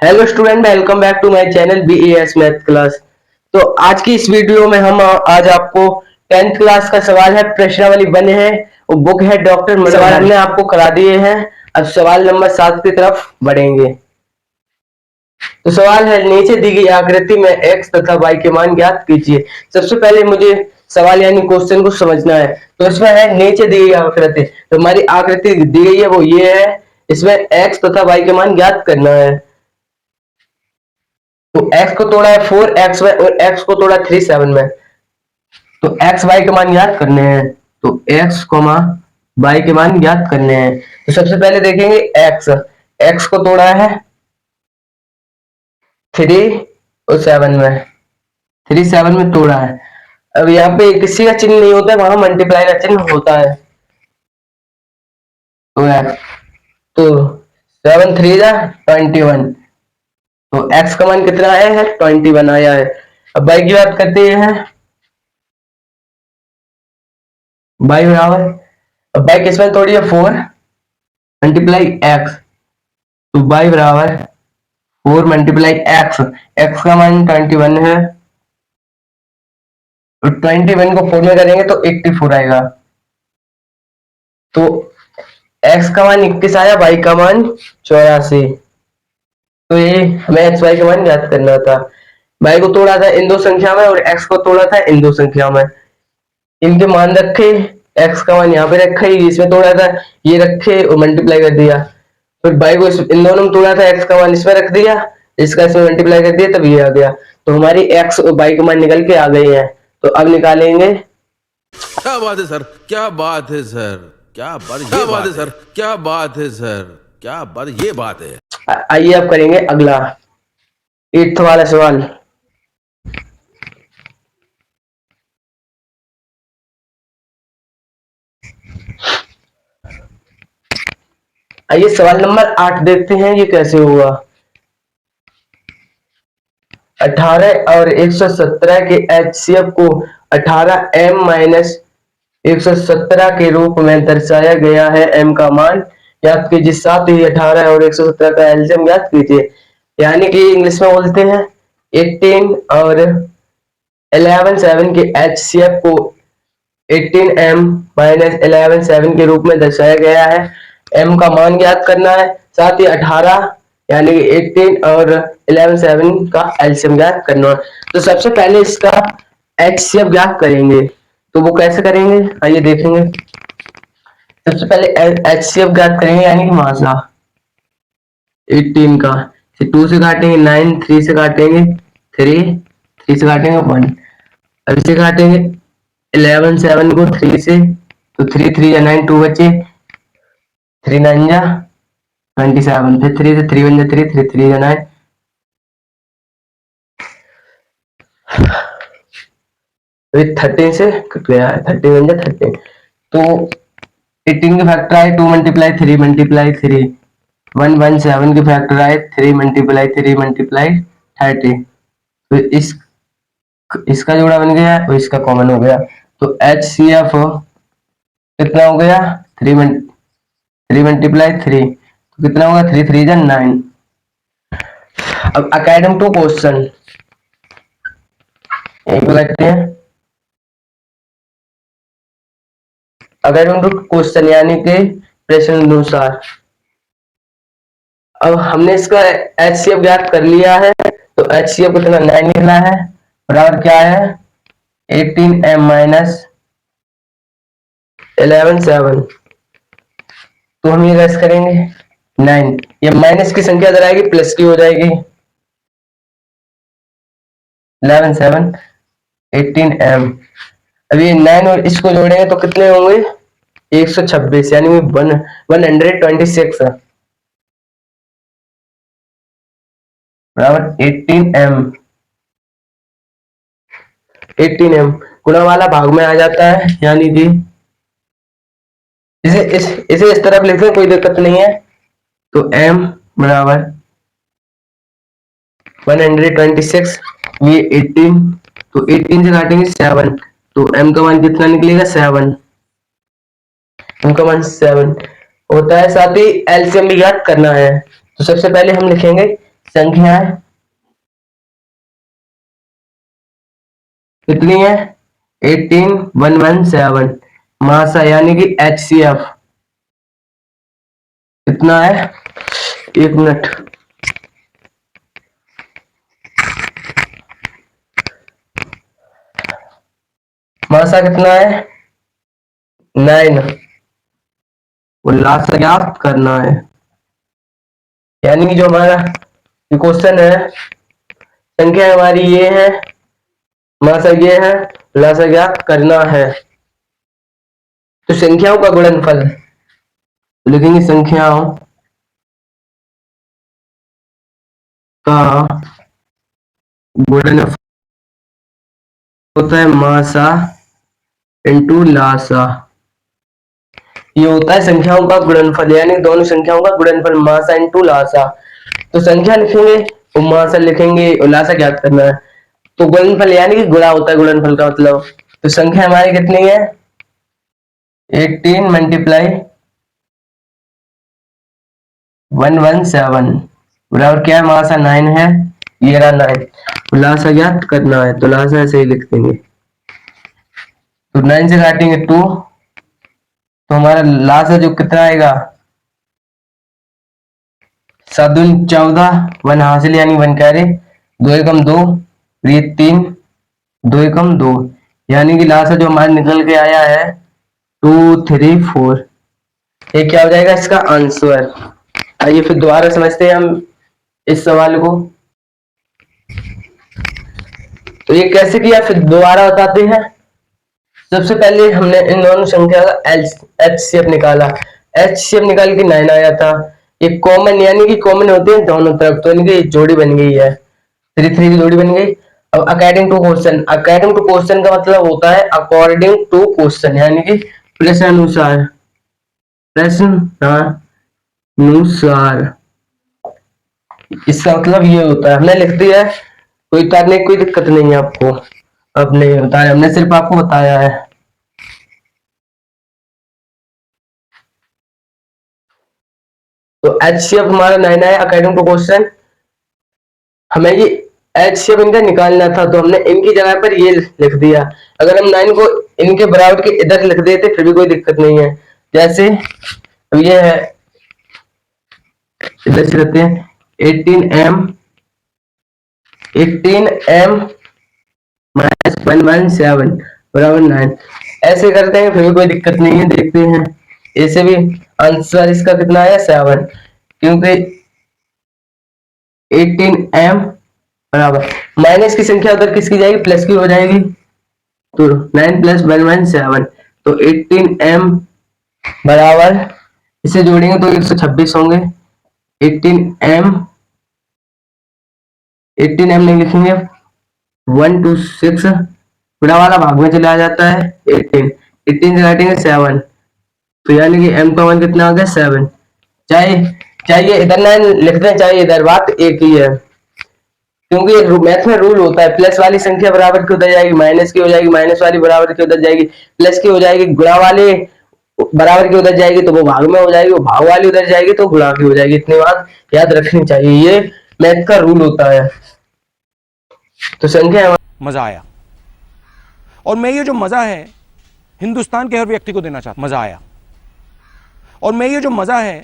Hello student, welcome back to my channel BAS math class. तो आज की इस वीडियो में हम आज आपको 10th क्लास का सवाल है, प्रश्नावली बने हैं, वो बुक है डॉक्टर सवाल हमने आपको करा दिए हैं। अब सवाल नंबर 7 की तरफ बढ़ेंगे। तो सवाल है, नीचे दी गई आकृति में x तथा y के मान ज्ञात कीजिए। सबसे पहले मुझे सवाल यानी क्वेश्चन को समझना है। तो इसमें है नीचे दी गई आकृति, तो हमारी आकृति दी गई है वो ये है, इसमें x तथा y के मान ज्ञात करना है। तो x को तोड़ा है 4xy और x को तोड़ा 3 7 में। तो x y के मान ज्ञात करने हैं, तो x y के मान ज्ञात करने हैं। तो सबसे पहले देखेंगे x को तोड़ा है 3 और 7 में, 3 7 में तोड़ा है। अब यहाँ पे किसी का चिन्ह नहीं होता है, वहां मल्टीप्लाई का चिन्ह होता है। तो 7 3 21, तो x का मान कितना आया है 21 आया है। अब y की बात करते हैं, y बराबर, अब y किस में तोड़ी है 4 मल्टीप्लाई x, तो y बराबर 4 मल्टीप्लाई x का मान 21 है, और 21 को 4 में करेंगे तो 84 आएगा। तो x का मान 21 आया, y का मान 84। तो ये हमें x y का मान ज्ञात करना था। y को तोड़ा था इन दो संख्या में और x को तोड़ा था इन दो संख्या में। इनके मान रखे, x का मान यहाँ पे रखा ही, इसमें तोड़ा था ये रखे और मल्टीप्लाई कर दिया। फिर y को इन दोनों में तोड़ा था, x का मान इसमें रख दिया, इसका इसमें मल्टीप्लाई कर दिया, तब ये आ गया। तो हमारी x और y के मान निकल के आ गए हैं। तो अब निकालेंगे। क्या बात है सर, क्या बात है सर, क्या बात है सर, क्या बात है सर, क्या बात ये बात है। आइए अब करेंगे अगला 8th वाला सवाल। आइए सवाल नंबर 8 देखते हैं ये कैसे हुआ। 18 और 117 के एचसीएफ को 18m माइनस 117 के रूप में दर्शाया गया है। m का मान ज्ञात कीजिए, साथ ही 18 और 117 का एलसीएम ज्ञात कीजिए। यानी कि इंग्लिश में बोलते हैं 18 और 11 7 के एचसीएफ को 18m माइनस 11 7 के रूप में दर्शाया गया है। m का मान ज्ञात करना है, साथ ही 18 यानी कि 18 और 11 7 का एलसीएम ज्ञात करना है। तो सबसे पहले इसका एचसीएफ ज्ञात करेंगे, तो वो कैसे करेंगे आइए देखेंगे। सबसे पहले एचसीएफ ज्ञात करेंगे, यानी कि मासा 18 का 2 से काटेंगे 9, 3 से काटेंगे 3, 3 से काटेंगे 1, अब इसे काटेंगे 11 7 को 3 से, तो 3 3 या 9 2 बचे, 3 9 जा 27, फिर 3 से 3 1 जा 3 3 3 जा 9, फिर 13 से कट गया है, 30 1 जा 13। तो 18 के फैक्टर आए 2 मल्टीप्लाई 3 मल्टीप्लाई 3, 1 1 7 के फैक्टर आए 3 मल्टीप्लाई 3 मल्टीप्लाई 30। तो इसका जोड़ा बन गया और इसका कॉमन हो गया। तो एचसीएफ कितना हो गया 3 मल्टीप्लाई 3, तो कितना होगा 3 3 जा 9। अब अकॉर्डिंग टू क्वेश्चन करते हैं, अकॉर्डिंग टू क्वेश्चन यानी कि प्रश्न अनुसार। अब हमने इसका एचसीएफ ज्ञात कर लिया है, तो एचसीएफ कितना 9 निकला है, बराबर क्या है 18m माइनस 11 7। तो हम ये कैसे करेंगे 9, ये माइनस की संख्या इधर आएगी, प्लस की हो जाएगी, 11 7 18m। अब ये 9 और इसको जोड़ेंगे तो कितने होंगे 126, यानी 126 बराबर 18m गुणा वाला भाग में आ जाता है, यानी कि इसे इस तरफ लिखते हैं, कोई दिक्कत नहीं है। तो m बराबर 126, ये 18, तो 18 से काटेंगे 7, तो m का मान कितना निकलेगा 7, m का मान 7 होता है। साथ ही एलसीएम भी ज्ञात करना है, तो सबसे पहले हम लिखेंगे संख्याएं कितनी है 18117 मासा यानी कि HCF कितना है, एक मिनट, मासा कितना है 9, उल्लास ज्ञात करना है। यानी कि जो हमारा क्वेश्चन है, संख्या हमारी ये है, मासा ये है, उल्लास ज्ञात करना है। तो संख्याओं का गुणनफल लिखेंगे, संख्याओं का गुणनफल होता है मासा इंटू लासा। ये होता है संख्याओं का गुणनफल, यानी दोनों संख्याओं का गुणनफल मासा इंटू लासा। तो संख्या लिखेंगे और मासा लिखेंगे और लासा ज्ञात करना है। तो गुणनफल यानी कि गुणा होता है गुणनफल का मतलब। तो संख्या हमारी कितनी है 18 मल्टीप्लाई 117 बराबर क्या है, मासा 9 है, ये रहा 9। लासा ज्ञात करना है तो लासा ऐसे ही लिख देंगे। तो 9 से काटेंगे 2, तो हमारा लासा जो कितना आएगा 7 14, 1 हासिल यानी 1 कैरे, 2 एकम 2, ये 3, 2 एकम 2, यानी कि लासा जो हमारा निकल के आया है 2 3 4। ये क्या हो जाएगा इसका आंसर। आइए फिर दोबारा समझते हैं हम इस सवाल को। तो ये कैसे किया फिर दोबारा बताते हैं। सबसे पहले हमने इन दोनों संख्या का एचसीएफ निकाला, एचसीएफ निकाल के 9 आया था। ये कॉमन यानी कि कॉमन होते हैं दोनों तरफ, तो इनकी जोड़ी बन गई है, 3 3 की जोड़ी बन गई। अब according to question, according to question का मतलब होता है अकॉर्डिंग टू क्वेश्चन, यानी कि प्रश्न अनुसार, प्रश्न अनुसार, इसका मतलब ये होता है। हमने लिख दिया है, कोई करने की कोई दिक्कत नहीं है आपको, अब नहीं बताया, हमने सिर्फ आपको बताया है। तो एचसीएफ हमारा 9 है अकॉर्डिंग टू क्वेश्चन। हमें ये एचसीएफ इनका निकालना था, तो हमने इनकी जगह पर ये लिख दिया। अगर हम 9 को इनके बराबर के इधर लिख देते फिर भी कोई दिक्कत नहीं है। जैसे अब ये है, इधर से करते हैं 18m 18m माइनस 117 बराबर 9, ऐसे करते हैं फिर भी कोई दिक्कत नहीं है। देखते हैं ऐसे भी आंसर इसका कितना है 7, क्योंकि 18m बराबर माइनस की संख्या उधर किसकी जाएगी, प्लस की हो जाएगी, तो 9 प्लस 117, तो 18m बराबर, इसे जोड़ेंगे तो 126 होंगे। 18m 18m नहीं लिखेंगे, 1 2 6 बड़ा वाला भाग में चला जाता है, 18 18 से काटेंगे 7, तो यानी कि m का मान कितना आ गया 7। चाहे चाहे इधर 9 लिखते हैं चाहे इधर, बात एक ही है, क्योंकि मैथ में रूल होता है प्लस वाली संख्या बराबर की उधर जाएगी माइनस की हो जाएगी, माइनस वाली बराबर की उधर जाएगी प्लस की हो जाएगी, गुणा वाले बराबर की उधर जाएगी तो वो भाग में हो जाएगी, वो भाग वाली उधर जाएगी तो गुणा की हो जाएगी। इतनी बात याद रखनी चाहिए, ये मैथ का रूल होता है। तो संख्या मजा आया, और मैं ये जो मजा है हिंदुस्तान के हर व्यक्ति को देना चाहता, मजा आया, और मैं ये जो मजा है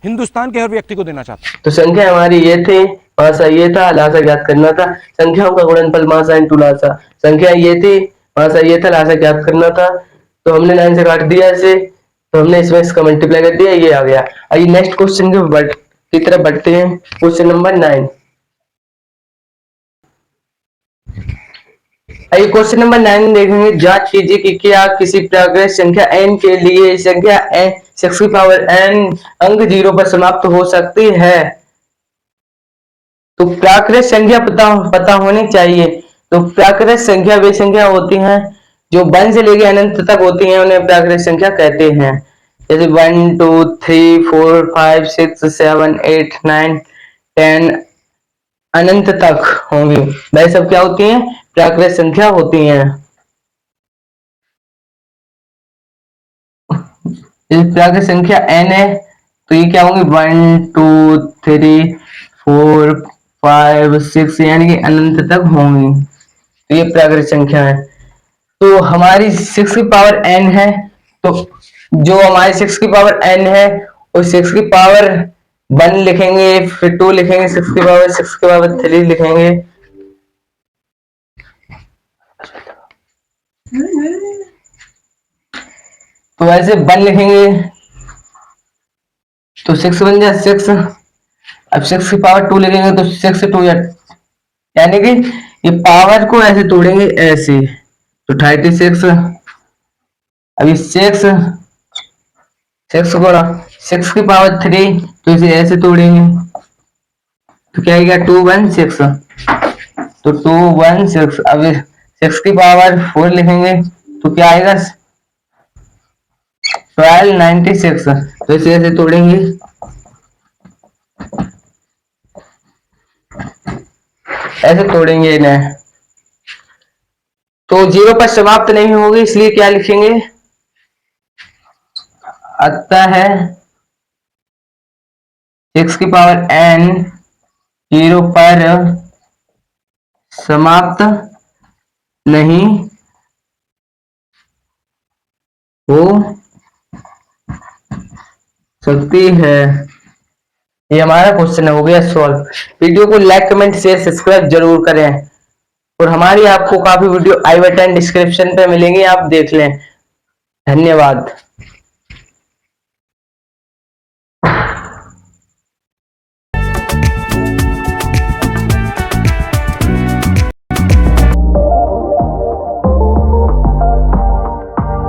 हिंदुस्तान के हर व्यक्ति को देना चाहता। तो संख्या हमारी ये थी, मासा ये था, लासा ज्ञात करना था। संख्याओं का गुणनफल मासा इंटू लासा, संख्या ये थी, मासा ये था, लासा ज्ञात करना था। तो हमने 9 से काट दिया इसे, तो हमने इसमें इसका मल्टीप्लाई कर दिया, ये आ गया। आइए नेक्स्ट क्वेश्चन की तरफ बढ़ते हैं। Question number 9। आइए क्वेश्चन नंबर 9 देखेंगे। जांच कीजिए कि क्या किसी प्राकृत संख्या n के लिए संख्या n 6 की पावर n अंक 0 पर समाप्त हो सकती है। तो प्राकृत संख्या पता होनी चाहिए। तो प्राकृत संख्या वे संख्या होती हैं जो 1 से लेकर अनंत तक होती हैं, उन्हें प्राकृत संख्या कहते हैं। जैसे 1 2 3 4 5 6 7 8 9 10 अनंत तक होंगी, वह सब क्या होती हैं, प्राकृत संख्या होती हैं। प्राकृत संख्या n है तो ये क्या होंगी 1 2 3 4 5 6 यानी कि अनंत तक होंगी। तो ये प्राकृतिक संख्या है। तो हमारी 6 की पावर n है, तो जो हमारी 6 की पावर n है उस 6 की पावर 1 लिखेंगे, फिर 2 लिखेंगे, 6 की पावर 3 लिखेंगे। तो ऐसे 1 लिखेंगे तो 6 बन जाए 6। अब 6 की पावर 2 लिखेंगे तो 6 2 यानी कि ये पावर को ऐसे तोड़ेंगे ऐसे, तो 36। अभी 6 गुणा 6 की पावर 3, तो इसे ऐसे तोड़ेंगे तो क्या आएगा 2 1 6, तो 2 1 6। अब 6 की पावर 4 लिखेंगे तो क्या आएगा 12 96, तो इसे ऐसे तोड़ेंगे, ऐसे तोड़ेंगे इन्हें। तो 0 पर समाप्त नहीं होगी, इसलिए क्या लिखेंगे, अतः है 6 की पावर n 0 पर समाप्त नहीं हो सकती है। ये हमारा क्वेश्चन हो गया सॉल्व। वीडियो को लाइक कमेंट शेयर सब्सक्राइब जरूर करें, और हमारी आपको काफी वीडियो आई बटन डिस्क्रिप्शन पे मिलेंगे, आप देख लें। धन्यवाद।